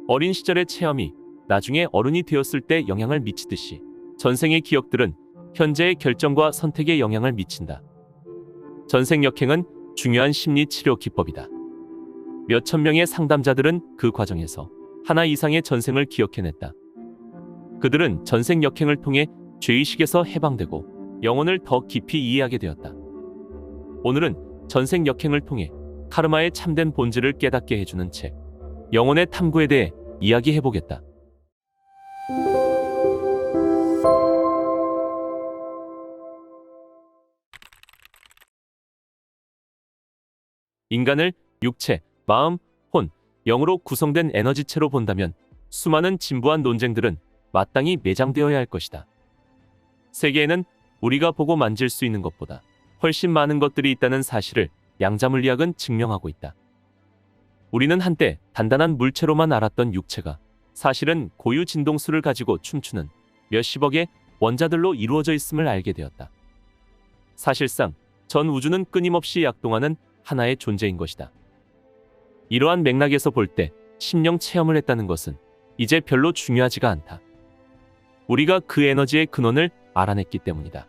어린 시절의 체험이 나중에 어른이 되었을 때 영향을 미치듯이 전생의 기억들은 현재의 결정과 선택에 영향을 미친다. 전생 역행은 중요한 심리 치료 기법이다. 몇천 명의 상담자들은 그 과정에서 하나 이상의 전생을 기억해냈다. 그들은 전생 역행을 통해 죄의식에서 해방되고 영혼을 더 깊이 이해하게 되었다. 오늘은 전생 역행을 통해 카르마의 참된 본질을 깨닫게 해주는 책, 영혼의 탐구에 대해 이야기해보겠다. 인간을 육체, 마음, 혼, 영으로 구성된 에너지체로 본다면 수많은 진부한 논쟁들은 마땅히 매장되어야 할 것이다. 세계에는 우리가 보고 만질 수 있는 것보다 훨씬 많은 것들이 있다는 사실을 양자물리학은 증명하고 있다. 우리는 한때 단단한 물체로만 알았던 육체가 사실은 고유 진동수를 가지고 춤추는 몇십억의 원자들로 이루어져 있음을 알게 되었다. 사실상 전 우주는 끊임없이 약동하는 하나의 존재인 것이다. 이러한 맥락에서 볼 때 심령 체험을 했다는 것은 이제 별로 중요하지가 않다. 우리가 그 에너지의 근원을 알아냈기 때문이다.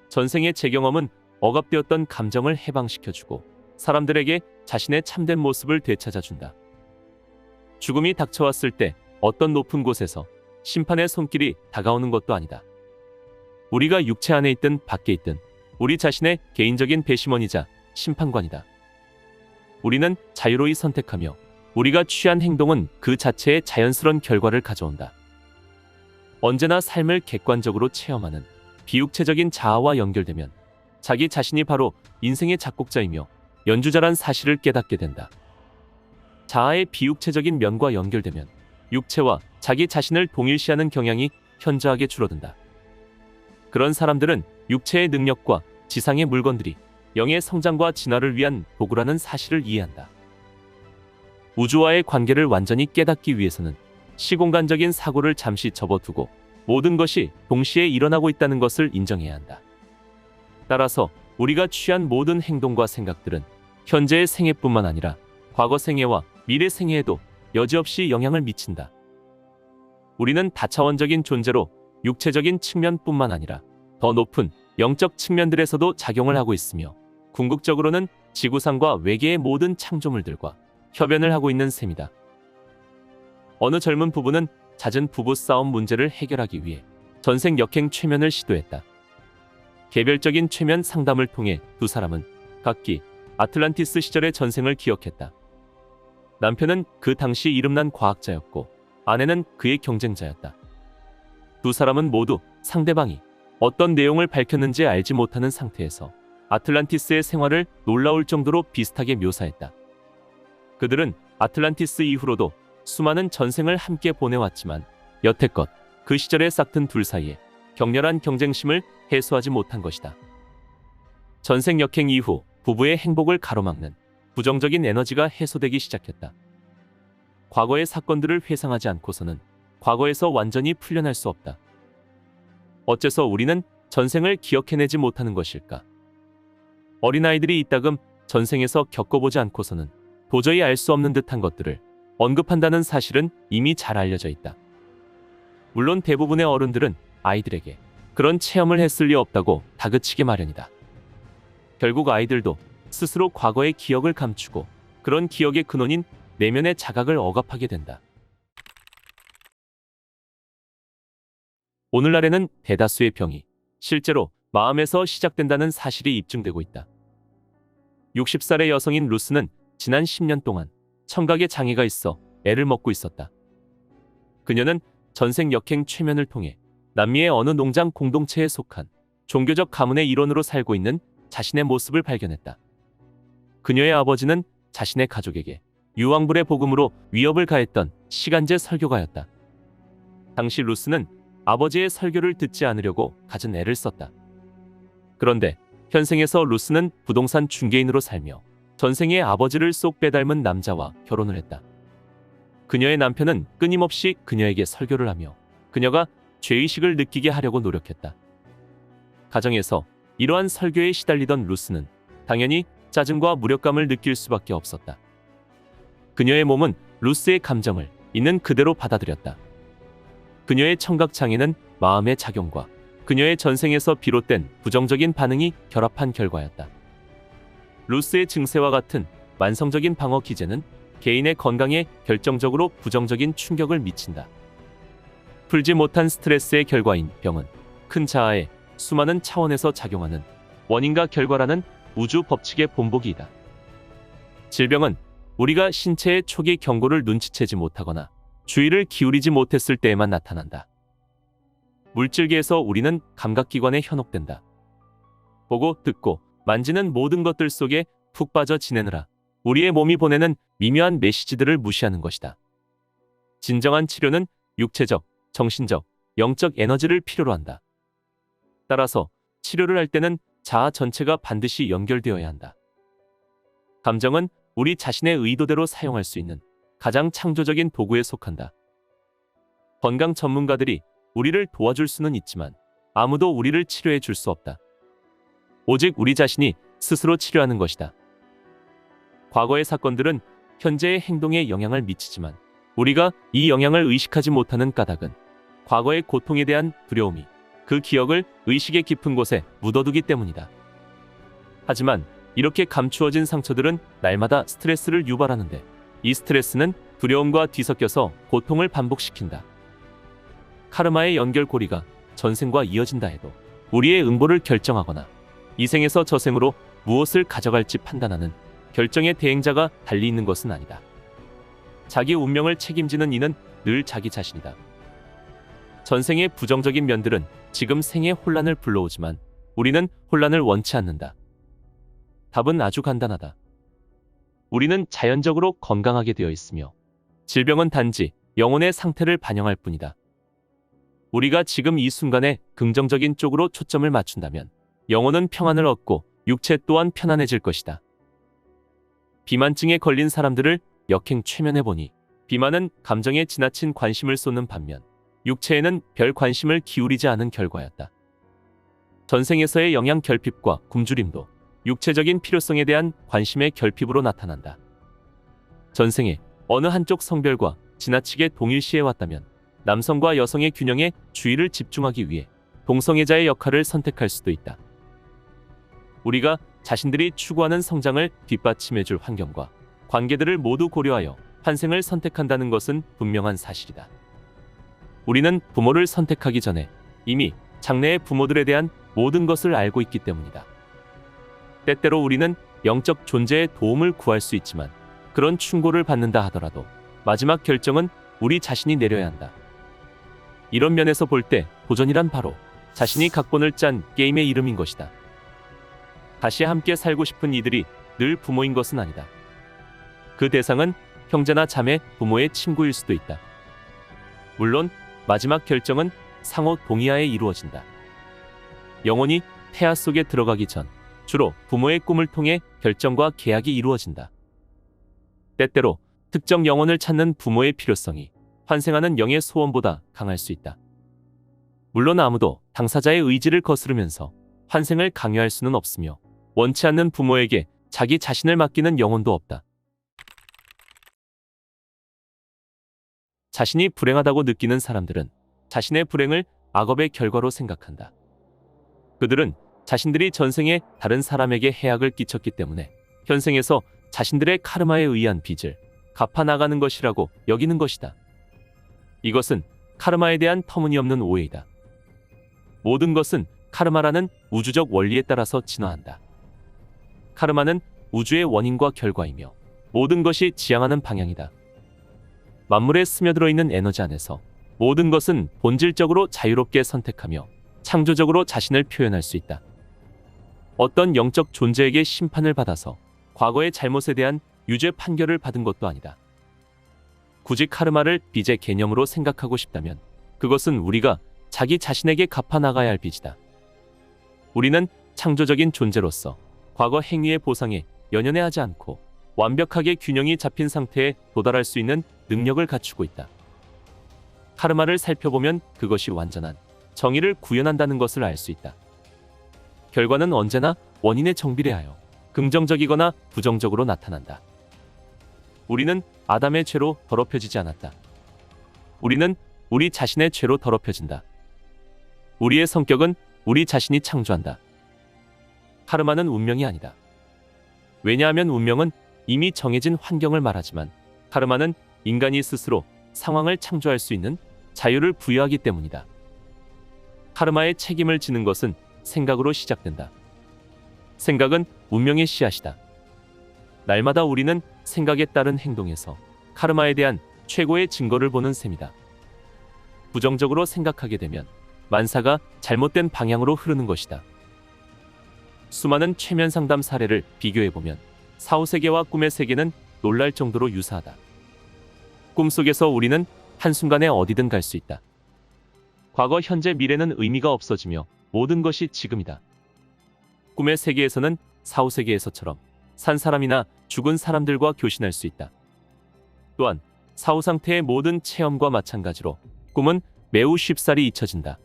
전생의 재경험은 억압되었던 감정을 해방시켜주고 사람들에게 자신의 참된 모습을 되찾아준다. 죽음이 닥쳐왔을 때 어떤 높은 곳에서 심판의 손길이 다가오는 것도 아니다. 우리가 육체 안에 있든 밖에 있든 우리 자신의 개인적인 배심원이자 심판관이다. 우리는 자유로이 선택하며 우리가 취한 행동은 그 자체의 자연스러운 결과를 가져온다. 언제나 삶을 객관적으로 체험하는 비육체적인 자아와 연결되면 자기 자신이 바로 인생의 작곡자이며 연주자란 사실을 깨닫게 된다. 자아의 비육체적인 면과 연결되면 육체와 자기 자신을 동일시하는 경향이 현저하게 줄어든다. 그런 사람들은 육체의 능력과 지상의 물건들이 영의 성장과 진화를 위한 도구라는 사실을 이해한다. 우주와의 관계를 완전히 깨닫기 위해서는 시공간적인 사고를 잠시 접어두고 모든 것이 동시에 일어나고 있다는 것을 인정해야 한다. 따라서 우리가 취한 모든 행동과 생각들은 현재의 생애뿐만 아니라 과거 생애와 미래 생애에도 여지없이 영향을 미친다. 우리는 다차원적인 존재로 육체적인 측면뿐만 아니라 더 높은 영적 측면들에서도 작용을 하고 있으며 궁극적으로는 지구상과 외계의 모든 창조물들과 협연을 하고 있는 셈이다. 어느 젊은 부부는 잦은 부부싸움 문제를 해결하기 위해 전생 역행 최면을 시도했다. 개별적인 최면 상담을 통해 두 사람은 각기 아틀란티스 시절의 전생을 기억했다. 남편은 그 당시 이름난 과학자였고 아내는 그의 경쟁자였다. 두 사람은 모두 상대방이 어떤 내용을 밝혔는지 알지 못하는 상태에서 아틀란티스의 생활을 놀라울 정도로 비슷하게 묘사했다. 그들은 아틀란티스 이후로도 수많은 전생을 함께 보내왔지만 여태껏 그 시절의 싹튼 둘 사이에 격렬한 경쟁심을 해소하지 못한 것이다. 전생 역행 이후 부부의 행복을 가로막는 부정적인 에너지가 해소되기 시작했다. 과거의 사건들을 회상하지 않고서는 과거에서 완전히 풀려날 수 없다. 어째서 우리는 전생을 기억해내지 못하는 것일까? 어린아이들이 이따금 전생에서 겪어보지 않고서는 도저히 알 수 없는 듯한 것들을 언급한다는 사실은 이미 잘 알려져 있다. 물론 대부분의 어른들은 아이들에게 그런 체험을 했을 리 없다고 다그치게 마련이다. 결국 아이들도 스스로 과거의 기억을 감추고 그런 기억의 근원인 내면의 자각을 억압하게 된다. 오늘날에는 대다수의 병이 실제로 마음에서 시작된다는 사실이 입증되고 있다. 60살의 여성인 루스는 지난 10년 동안 청각에 장애가 있어 애를 먹고 있었다. 그녀는 전생 역행 최면을 통해 남미의 어느 농장 공동체에 속한 종교적 가문의 일원으로 살고 있는 자신의 모습을 발견했다. 그녀의 아버지는 자신의 가족에게 유황불의 복음으로 위협을 가했던 시간제 설교가였다. 당시 루스는 아버지의 설교를 듣지 않으려고 갖은 애를 썼다. 그런데 현생에서 루스는 부동산 중개인으로 살며 전생의 아버지를 쏙 빼닮은 남자와 결혼을 했다. 그녀의 남편은 끊임없이 그녀에게 설교를 하며 그녀가 죄의식을 느끼게 하려고 노력했다. 가정에서 이러한 설교에 시달리던 루스는 당연히 짜증과 무력감을 느낄 수밖에 없었다. 그녀의 몸은 루스의 감정을 있는 그대로 받아들였다. 그녀의 청각장애는 마음의 작용과 그녀의 전생에서 비롯된 부정적인 반응이 결합한 결과였다. 루스의 증세와 같은 만성적인 방어 기제는 개인의 건강에 결정적으로 부정적인 충격을 미친다. 풀지 못한 스트레스의 결과인 병은 큰 자아의 수많은 차원에서 작용하는 원인과 결과라는 우주 법칙의 본보기이다. 질병은 우리가 신체의 초기 경고를 눈치채지 못하거나 주의를 기울이지 못했을 때에만 나타난다. 물질계에서 우리는 감각기관에 현혹된다. 보고, 듣고, 만지는 모든 것들 속에 푹 빠져 지내느라 우리의 몸이 보내는 미묘한 메시지들을 무시하는 것이다. 진정한 치료는 육체적, 정신적, 영적 에너지를 필요로 한다. 따라서 치료를 할 때는 자아 전체가 반드시 연결되어야 한다. 감정은 우리 자신의 의도대로 사용할 수 있는 가장 창조적인 도구에 속한다. 건강 전문가들이 우리를 도와줄 수는 있지만 아무도 우리를 치료해 줄 수 없다. 오직 우리 자신이 스스로 치료하는 것이다. 과거의 사건들은 현재의 행동에 영향을 미치지만 우리가 이 영향을 의식하지 못하는 까닭은 과거의 고통에 대한 두려움이 그 기억을 의식의 깊은 곳에 묻어두기 때문이다. 하지만 이렇게 감추어진 상처들은 날마다 스트레스를 유발하는데 이 스트레스는 두려움과 뒤섞여서 고통을 반복시킨다. 카르마의 연결고리가 전생과 이어진다 해도 우리의 응보를 결정하거나 이 생에서 저 생으로 무엇을 가져갈지 판단하는 결정의 대행자가 달리 있는 것은 아니다. 자기 운명을 책임지는 이는 늘 자기 자신이다. 전생의 부정적인 면들은 지금 생의 혼란을 불러오지만 우리는 혼란을 원치 않는다. 답은 아주 간단하다. 우리는 자연적으로 건강하게 되어 있으며 질병은 단지 영혼의 상태를 반영할 뿐이다. 우리가 지금 이 순간에 긍정적인 쪽으로 초점을 맞춘다면 영혼은 평안을 얻고 육체 또한 편안해질 것이다. 비만증에 걸린 사람들을 역행 최면해보니 비만은 감정에 지나친 관심을 쏟는 반면 육체에는 별 관심을 기울이지 않은 결과였다. 전생에서의 영양 결핍과 굶주림도 육체적인 필요성에 대한 관심의 결핍으로 나타난다. 전생에 어느 한쪽 성별과 지나치게 동일시해왔다면 남성과 여성의 균형에 주의를 집중하기 위해 동성애자의 역할을 선택할 수도 있다. 우리가 자신들이 추구하는 성장을 뒷받침해줄 환경과 관계들을 모두 고려하여 환생을 선택한다는 것은 분명한 사실이다. 우리는 부모를 선택하기 전에 이미 장래의 부모들에 대한 모든 것을 알고 있기 때문이다. 때때로 우리는 영적 존재의 도움을 구할 수 있지만 그런 충고를 받는다 하더라도 마지막 결정은 우리 자신이 내려야 한다. 이런 면에서 볼 때 도전이란 바로 자신이 각본을 짠 게임의 이름인 것이다. 다시 함께 살고 싶은 이들이 늘 부모인 것은 아니다. 그 대상은 형제나 자매, 부모의 친구일 수도 있다. 물론 마지막 결정은 상호 동의하에 이루어진다. 영혼이 태아 속에 들어가기 전 주로 부모의 꿈을 통해 결정과 계약이 이루어진다. 때때로 특정 영혼을 찾는 부모의 필요성이 환생하는 영의 소원보다 강할 수 있다. 물론 아무도 당사자의 의지를 거스르면서 환생을 강요할 수는 없으며 원치 않는 부모에게 자기 자신을 맡기는 영혼도 없다. 자신이 불행하다고 느끼는 사람들은 자신의 불행을 악업의 결과로 생각한다. 그들은 자신들이 전생에 다른 사람에게 해악을 끼쳤기 때문에 현생에서 자신들의 카르마에 의한 빚을 갚아나가는 것이라고 여기는 것이다. 이것은 카르마에 대한 터무니없는 오해이다. 모든 것은 카르마라는 우주적 원리에 따라서 진화한다. 카르마는 우주의 원인과 결과이며 모든 것이 지향하는 방향이다. 만물에 스며들어 있는 에너지 안에서 모든 것은 본질적으로 자유롭게 선택하며 창조적으로 자신을 표현할 수 있다. 어떤 영적 존재에게 심판을 받아서 과거의 잘못에 대한 유죄 판결을 받은 것도 아니다. 굳이 카르마를 빚의 개념으로 생각하고 싶다면 그것은 우리가 자기 자신에게 갚아나가야 할 빚이다. 우리는 창조적인 존재로서 과거 행위의 보상에 연연해하지 않고 완벽하게 균형이 잡힌 상태에 도달할 수 있는 능력을 갖추고 있다. 카르마를 살펴보면 그것이 완전한 정의를 구현한다는 것을 알 수 있다. 결과는 언제나 원인에 정비례하여 긍정적이거나 부정적으로 나타난다. 우리는 아담의 죄로 더럽혀지지 않았다. 우리는 우리 자신의 죄로 더럽혀진다. 우리의 성격은 우리 자신이 창조한다. 카르마는 운명이 아니다. 왜냐하면 운명은 이미 정해진 환경을 말하지만 카르마는 인간이 스스로 상황을 창조할 수 있는 자유를 부여하기 때문이다. 카르마의 책임을 지는 것은 생각으로 시작된다. 생각은 운명의 씨앗이다. 날마다 우리는 생각에 따른 행동에서 카르마에 대한 최고의 증거를 보는 셈이다. 부정적으로 생각하게 되면 만사가 잘못된 방향으로 흐르는 것이다. 수많은 최면 상담 사례를 비교해보면 사후 세계와 꿈의 세계는 놀랄 정도로 유사하다. 꿈속에서 우리는 한순간에 어디든 갈 수 있다. 과거, 현재, 미래는 의미가 없어지며 모든 것이 지금이다. 꿈의 세계에서는 사후 세계에서처럼 산 사람이나 죽은 사람들과 교신할 수 있다. 또한 사후 상태의 모든 체험과 마찬가지로 꿈은 매우 쉽사리 잊혀진다.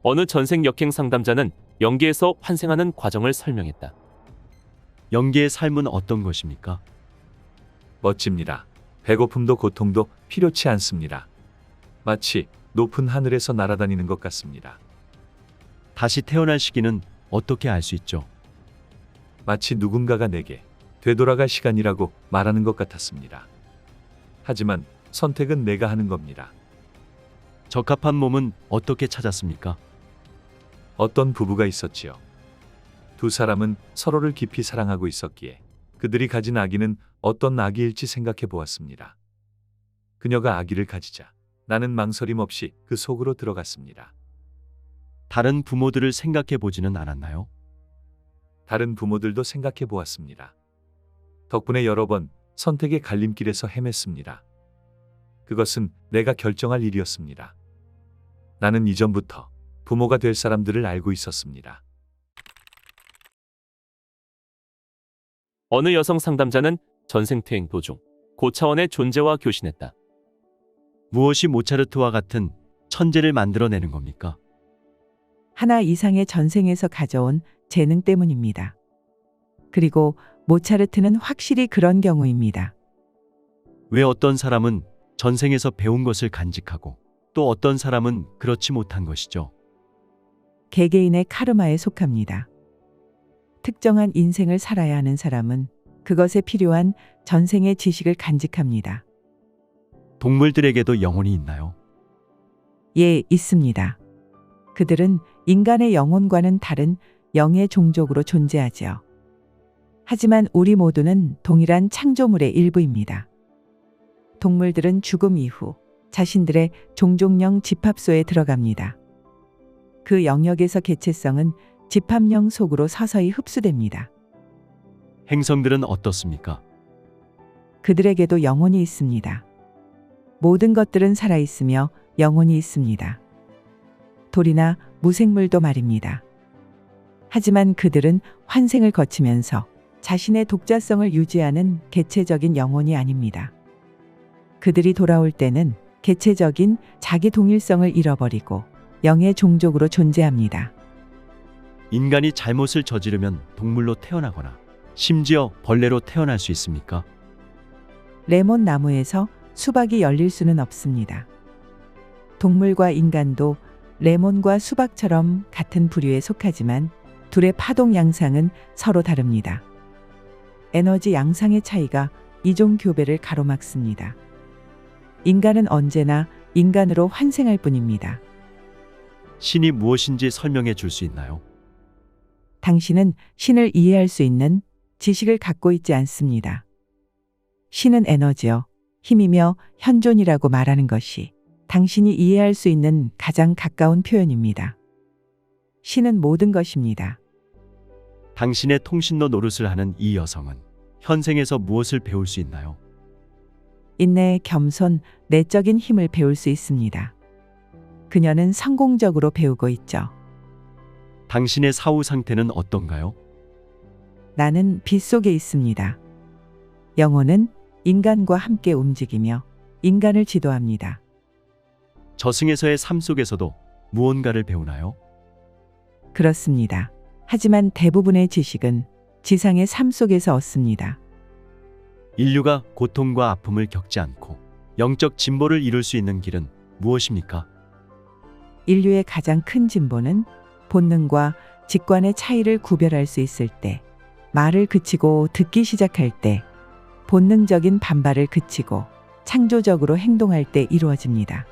어느 전생 역행 상담자는 영계에서 환생하는 과정을 설명했다. 영계의 삶은 어떤 것입니까? 멋집니다. 배고픔도 고통도 필요치 않습니다. 마치 높은 하늘에서 날아다니는 것 같습니다. 다시 태어날 시기는 어떻게 알 수 있죠? 마치 누군가가 내게 되돌아갈 시간이라고 말하는 것 같았습니다. 하지만 선택은 내가 하는 겁니다. 적합한 몸은 어떻게 찾았습니까? 어떤 부부가 있었지요. 두 사람은 서로를 깊이 사랑하고 있었기에 그들이 가진 아기는 어떤 아기일지 생각해 보았습니다. 그녀가 아기를 가지자 나는 망설임 없이 그 속으로 들어갔습니다. 다른 부모들을 생각해 보지는 않았나요? 다른 부모들도 생각해 보았습니다. 덕분에 여러 번 선택의 갈림길에서 헤맸습니다. 그것은 내가 결정할 일이었습니다. 나는 이전부터 부모가 될 사람들을 알고 있었습니다. 어느 여성 상담자는 전생퇴행 도중 고차원의 존재와 교신했다. 무엇이 모차르트와 같은 천재를 만들어내는 겁니까? 하나 이상의 전생에서 가져온 재능 때문입니다. 그리고 모차르트는 확실히 그런 경우입니다. 왜 어떤 사람은 전생에서 배운 것을 간직하고 또 어떤 사람은 그렇지 못한 것이죠? 개개인의 카르마에 속합니다. 특정한 인생을 살아야 하는 사람은 그것에 필요한 전생의 지식을 간직합니다. 동물들에게도 영혼이 있나요? 예, 있습니다. 그들은 인간의 영혼과는 다른 영의 종족으로 존재하지요. 하지만 우리 모두는 동일한 창조물의 일부입니다. 동물들은 죽음 이후 자신들의 종족령 집합소에 들어갑니다. 그 영역에서 개체성은 집합령 속으로 서서히 흡수됩니다. 행성들은 어떻습니까? 그들에게도 영혼이 있습니다. 모든 것들은 살아있으며 영혼이 있습니다. 돌이나 무생물도 말입니다. 하지만 그들은 환생을 거치면서 자신의 독자성을 유지하는 개체적인 영혼이 아닙니다. 그들이 돌아올 때는 개체적인 자기 동일성을 잃어버리고 영의 종족으로 존재합니다. 인간이 잘못을 저지르면 동물로 태어나거나 심지어 벌레로 태어날 수 있습니까? 레몬 나무에서 수박이 열릴 수는 없습니다. 동물과 인간도 레몬과 수박처럼 같은 부류에 속하지만 둘의 파동 양상은 서로 다릅니다. 에너지 양상의 차이가 이종 교배를 가로막습니다. 인간은 언제나 인간으로 환생할 뿐입니다. 신이 무엇인지 설명해 줄 수 있나요? 당신은 신을 이해할 수 있는 지식을 갖고 있지 않습니다. 신은 에너지요, 힘이며 현존이라고 말하는 것이 당신이 이해할 수 있는 가장 가까운 표현입니다. 신은 모든 것입니다. 당신의 통신로 노릇을 하는 이 여성은 현생에서 무엇을 배울 수 있나요? 인내, 겸손, 내적인 힘을 배울 수 있습니다. 그녀는 성공적으로 배우고 있죠. 당신의 사후 상태는 어떤가요? 나는 빛 속에 있습니다. 영혼은 인간과 함께 움직이며 인간을 지도합니다. 저승에서의 삶 속에서도 무언가를 배우나요? 그렇습니다. 하지만 대부분의 지식은 지상의 삶 속에서 얻습니다. 인류가 고통과 아픔을 겪지 않고 영적 진보를 이룰 수 있는 길은 무엇입니까? 인류의 가장 큰 진보는 본능과 직관의 차이를 구별할 수 있을 때, 말을 그치고 듣기 시작할 때, 본능적인 반발을 그치고 창조적으로 행동할 때 이루어집니다.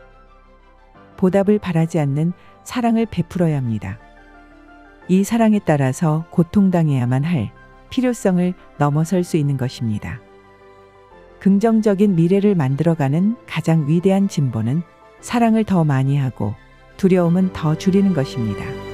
보답을 바라지 않는 사랑을 베풀어야 합니다. 이 사랑에 따라서 고통당해야만 할 필요성을 넘어설 수 있는 것입니다. 긍정적인 미래를 만들어가는 가장 위대한 진보는 사랑을 더 많이 하고 두려움은 더 줄이는 것입니다.